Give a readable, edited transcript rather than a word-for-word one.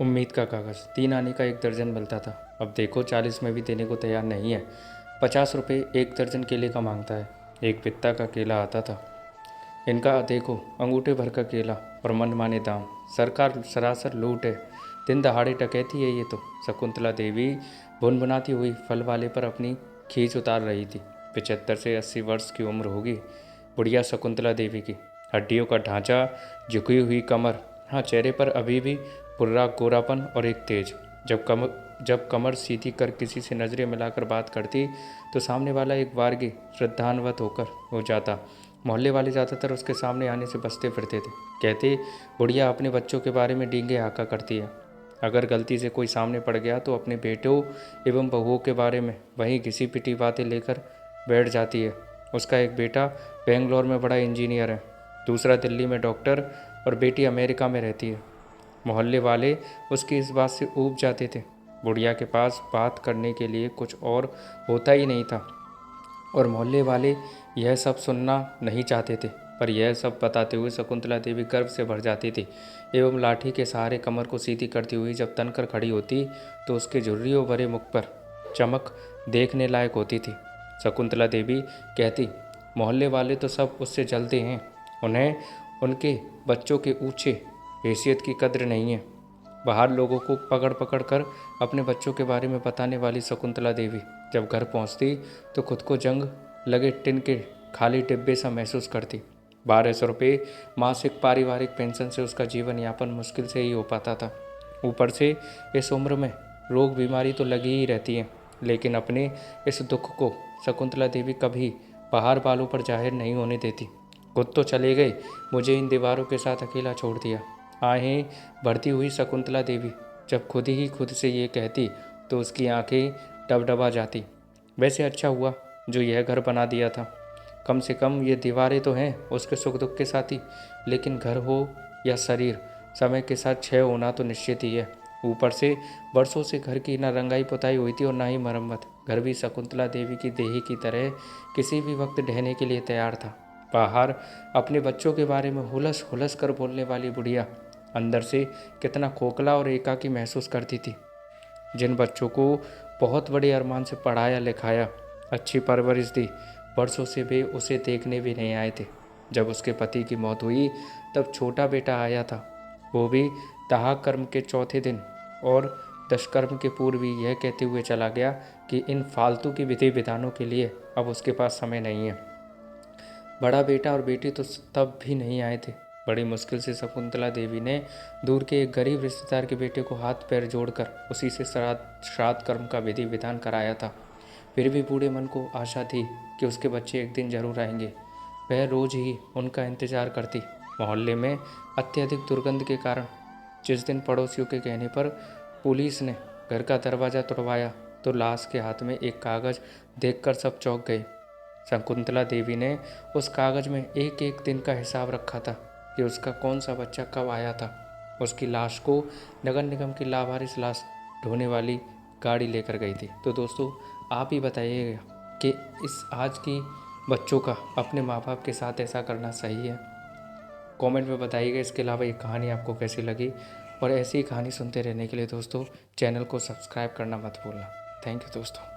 उम्मीद का कागज़ 3 आने का 1 दर्जन मिलता था। अब देखो 40 में भी देने को तैयार नहीं है। 50 रुपये 1 दर्जन केले का मांगता है। एक पित्ता का केला आता था। इनका देखो अंगूठे भर का केला और मनमाने दाम। सरकार सरासर लूट है। दिन दहाड़े डकैती है ये तो। शकुंतला देवी भुनभुनाती हुई फल वाले पर अपनी खींच उतार रही थी। 75 से 80 वर्ष की उम्र होगी बुढ़िया शकुंतला देवी की। हड्डियों का ढांचा, झुकी हुई कमर, हाँ चेहरे पर अभी भी पुर्रा गोरापन और एक तेज। जब कमर सीधी कर किसी से नज़रें मिलाकर बात करती तो सामने वाला एक बारगी श्रद्धान्वित होकर हो जाता। मोहल्ले वाले ज़्यादातर उसके सामने आने से बचते फिरते थे। कहते बुढ़िया अपने बच्चों के बारे में डींगे हाँका करती है। अगर गलती से कोई सामने पड़ गया तो अपने बेटों एवं बहुओं के बारे में वहीं घिसी पिटी बातें लेकर बैठ जाती है। उसका एक बेटा बेंगलोर में बड़ा इंजीनियर है, दूसरा दिल्ली में डॉक्टर और बेटी अमेरिका में रहती है। मोहल्ले वाले उसकी इस बात से ऊब जाते थे। बुढ़िया के पास बात करने के लिए कुछ और होता ही नहीं था और मोहल्ले वाले यह सब सुनना नहीं चाहते थे। पर यह सब बताते हुए शकुंतला देवी गर्व से भर जाती थी एवं लाठी के सहारे कमर को सीधी करती हुई जब तनकर खड़ी होती तो उसके झुर्रियों भरे मुख पर चमक देखने लायक होती थी। शकुंतला देवी कहती, मोहल्ले वाले तो सब उससे जलते हैं, उन्हें उनके बच्चों के ऊंचे हैसियत की कद्र नहीं है। बाहर लोगों को पकड़ पकड़ कर अपने बच्चों के बारे में बताने वाली शकुंतला देवी जब घर पहुंचती तो खुद को जंग लगे टिन के खाली डिब्बे सा महसूस करती। 1200 रुपये मासिक पारिवारिक पेंशन से उसका जीवन यापन मुश्किल से ही हो पाता था। ऊपर से इस उम्र में रोग बीमारी तो लगी ही रहती है। लेकिन अपने इस दुख को शकुंतला देवी कभी बाहर वालों पर जाहिर नहीं होने देती। खुद तो चले गए, मुझे इन दीवारों के साथ अकेला छोड़ दिया। आहें भरती हुई शकुंतला देवी जब खुद से ये कहती तो उसकी आंखें डबडबा जाती। वैसे अच्छा हुआ जो यह घर बना दिया था। कम से कम ये दीवारें तो हैं उसके सुख दुख के साथी, लेकिन घर हो या शरीर, समय के साथ क्षय होना तो निश्चित ही है। ऊपर से बरसों से घर की न रंगाई पुताई हुई थी और ना ही मरम्मत। घर भी शकुंतला देवी की देही की तरह किसी भी वक्त ढहने के लिए तैयार था। बाहर अपने बच्चों के बारे में हुलस हुलस कर बोलने वाली बुढ़िया अंदर से कितना खोखला और एकाकी महसूस करती थी। जिन बच्चों को बहुत बड़े अरमान से पढ़ाया लिखाया, अच्छी परवरिश दी, बरसों से वे उसे देखने भी नहीं आए थे। जब उसके पति की मौत हुई तब छोटा बेटा आया था, वो भी दाह कर्म के चौथे दिन और दशकर्म के पूर्व ही यह कहते हुए चला गया कि इन फालतू की विधि विधानों के लिए अब उसके पास समय नहीं है। बड़ा बेटा और बेटी तो तब भी नहीं आए थे। बड़ी मुश्किल से शकुंतला देवी ने दूर के एक गरीब रिश्तेदार के बेटे को हाथ पैर जोड़कर उसी से श्राद्ध कर्म का विधि विधान कराया था। फिर भी बूढ़े मन को आशा थी कि उसके बच्चे एक दिन जरूर आएंगे। वह रोज ही उनका इंतजार करती। मोहल्ले में अत्यधिक दुर्गंध के कारण जिस दिन पड़ोसियों के कहने पर पुलिस ने घर का दरवाज़ा तोड़वाया तो लाश के हाथ में एक कागज़ देखकर सब चौंक गए। शकुंतला देवी ने उस कागज़ में एक एक दिन का हिसाब रखा था कि उसका कौन सा बच्चा कब आया था। उसकी लाश को नगर निगम की लावारिस लाश ढोने वाली गाड़ी लेकर गई थी। तो दोस्तों आप ही बताइएगा कि इस आज की बच्चों का अपने माँ बाप के साथ ऐसा करना सही है? कमेंट में बताइएगा। इसके अलावा ये कहानी आपको कैसी लगी और ऐसी ही कहानी सुनते रहने के लिए दोस्तों चैनल को सब्सक्राइब करना मत भूलना। थैंक यू दोस्तों।